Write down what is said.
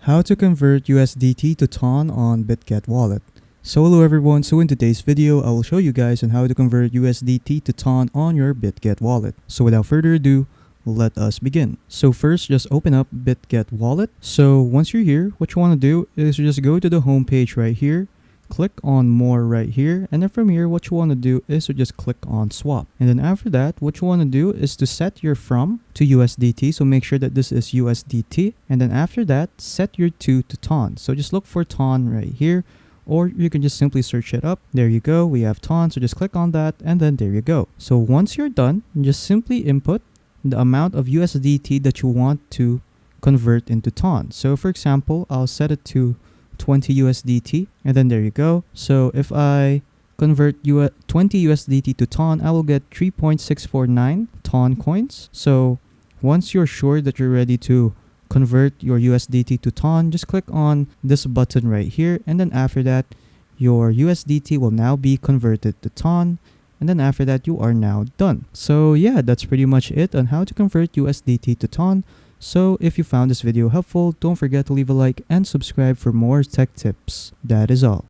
How to convert USDT to TON on Bitget Wallet. So hello everyone, so in today's video, I will show you guys on how to convert USDT to TON on your Bitget Wallet. So without further ado, let us begin. So first, just open up Bitget Wallet. So once you're here, what you want to do is you just go to the home page right here, click on more right here, and then from here what you want to do is to just click on swap. And then after that, what you want to do is to set your from to USDT, so make sure that this is USDT, and then after that set your to TON. So just look for TON right here, or you can just simply search it up. There you go, we have TON, so just click on that, and then there you go. So once you're done, just simply input the amount of USDT that you want to convert into TON. So for example, I'll set it to 20 USDT, and then there you go. So if I convert 20 USDT to TON, I will get 3.649 TON coins. So once you're sure that you're ready to convert your USDT to TON, just click on this button right here, and then after that your USDT will now be converted to TON, and then after that you are now done. So yeah, that's pretty much it on how to convert USDT to TON. So if you found this video helpful, don't forget to leave a like and subscribe for more tech tips. That is all.